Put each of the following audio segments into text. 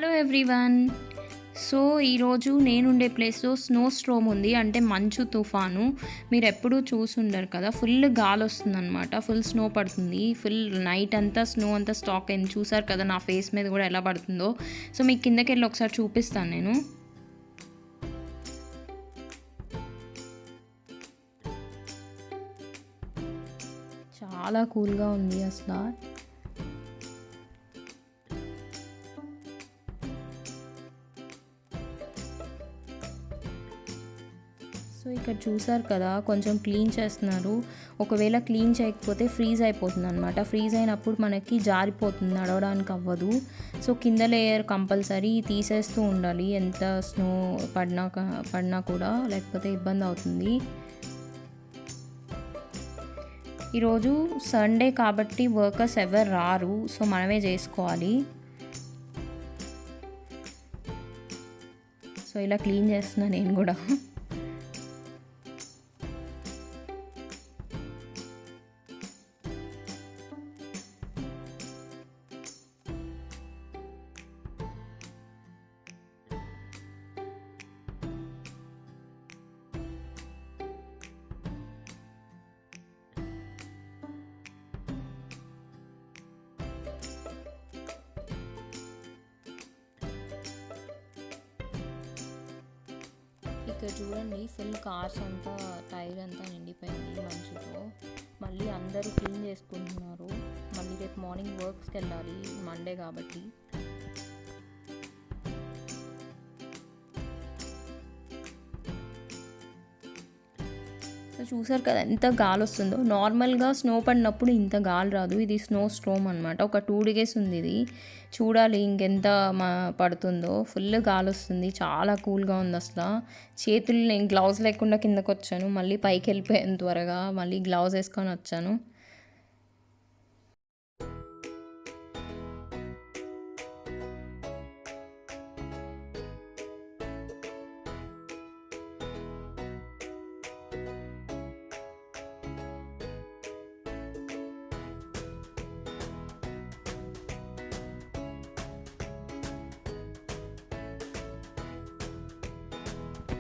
Hello everyone. So ఈరోజు నేనుండే ప్లేస్లో స్నో స్ట్రోమ్ ఉంది, అంటే మంచు తుఫాను. మీరు ఎప్పుడూ చూసుండరు కదా, ఫుల్ గాలి వస్తుందన్నమాట, ఫుల్ స్నో పడుతుంది, ఫుల్ నైట్ అంతా స్నో అంతా స్టాక్ అయింది. చూసారు కదా నా ఫేస్ మీద కూడా ఎలా పడుతుందో. సో మీకు కిందకి వెళ్ళి ఒకసారి చూపిస్తాను నేను. చాలా కూల్గా ఉంది అసలు. సో ఇక్కడ చూసారు కదా, కొంచెం క్లీన్ చేస్తున్నారు. ఒకవేళ క్లీన్ చేయకపోతే ఫ్రీజ్ అయిపోతుంది అనమాట. ఫ్రీజ్ అయినప్పుడు మనకి జారిపోతుంది, నడవడానికి అవ్వదు. సో కింద లేయర్ కంపల్సరీ తీసేస్తూ ఉండాలి, ఎంత స్నో పడినా కూడా, లేకపోతే ఇబ్బంది అవుతుంది. ఈరోజు సండే కాబట్టి వర్కర్స్ ఎవరు రారు, సో మనమే చేసుకోవాలి. సో ఇలా క్లీన్ చేస్తున్నా నేను కూడా. ఇక్కడ చూడండి, ఫుల్ కార్స్ అంతా, టైర్ అంతా నిండిపోయింది మంచుతో. మళ్ళీ అందరూ క్లీన్ చేసుకుంటున్నారు. మళ్ళీ రేపు మార్నింగ్ వర్క్స్కి వెళ్ళాలి, మండే కాబట్టి. సో చూసారు కదా ఎంత గాలి వస్తుందో. నార్మల్గా స్నో పడినప్పుడు ఇంత గాలి రాదు, ఇది స్నో స్ట్రోమ్ అనమాట. ఒక 2 days ఉంది ఇది, చూడాలి ఇంకెంత పడుతుందో. ఫుల్ గాలి వస్తుంది, చాలా కూల్గా ఉంది అసలు. చేతులు నేను గ్లౌజ్ లేకుండా కిందకు వచ్చాను, మళ్ళీ పైకి వెళ్ళిపోయాను త్వరగా, మళ్ళీ గ్లౌజ్ వేసుకొని వచ్చాను.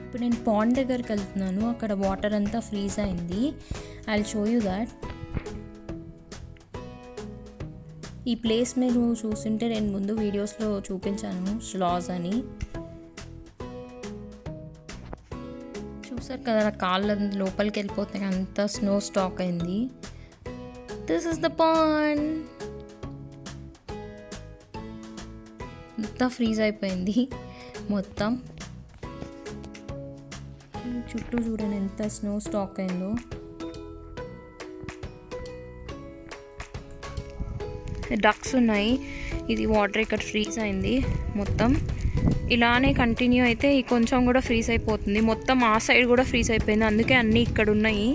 ఇప్పుడు నేను పాండ్ దగ్గరికి వెళ్తున్నాను, అక్కడ వాటర్ అంతా ఫ్రీజ్ అయింది. I will show you that. ఈ ప్లేస్ మీరు చూస్తుంటే నేను ముందు వీడియోస్లో చూపించాను, స్లాజ్ అని. చూసారు కదా, కాళ్ళ లోపలికి వెళ్ళిపోతే అంతా స్నో స్టాక్ అయింది. This is the pond. అంతా ఫ్రీజ్ అయిపోయింది మొత్తం. చుట్టూ చూడండి ఎంత స్నో స్టాక్ అయిందో. డక్స్ ఉన్నాయి, ఇది వాటర్ ఇక్కడ ఫ్రీజ్ అయింది మొత్తం. ఇలానే కంటిన్యూ అయితే కొంచెం కూడా ఫ్రీజ్ అయిపోతుంది. మొత్తం ఆ సైడ్ కూడా ఫ్రీజ్ అయిపోయింది, అందుకే అన్నీ ఇక్కడ ఉన్నాయి.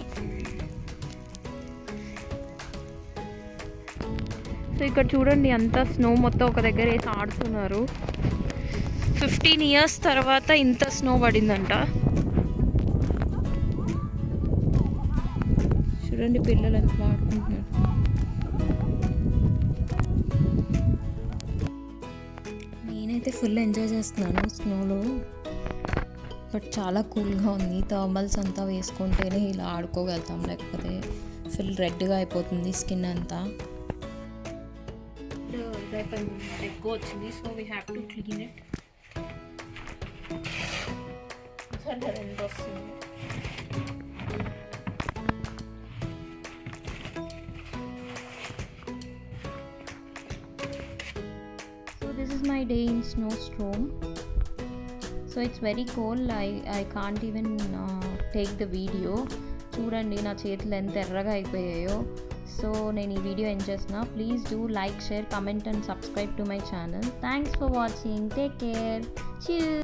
సో ఇక్కడ చూడండి అంతా స్నో మొత్తం ఒక దగ్గర వేసి ఆడుతున్నారు. 15 years తర్వాత ఇంత స్నో పడిందంట. చూడండి పిల్లలు ఎంత ఆడుకుంటున్నారు. నేనైతే ఫుల్ ఎంజాయ్ చేస్తున్నాను స్నోలో, బట్ చాలా కూల్గా ఉంది. థర్మల్స్ అంతా వేసుకుంటేనే ఇలా ఆడుకోగలుగుతాం, లేకపోతే ఫుల్ రెడ్గా అయిపోతుంది స్కిన్ అంతా. ఎక్కువ వచ్చింది, so we have to clean it. ఎంత వస్తుంది. This is my day in snowstorm. So it's very cold. I can't even take the video. చూడండి నా చేతులు ఎంత ఎర్రగా అయిపోయాయో. సో నేను ఈ వీడియో ఎంజాయ్ చేస్తున్నా. Please do like, share, comment and subscribe to my channel. Thanks for watching. Take care. Cheers.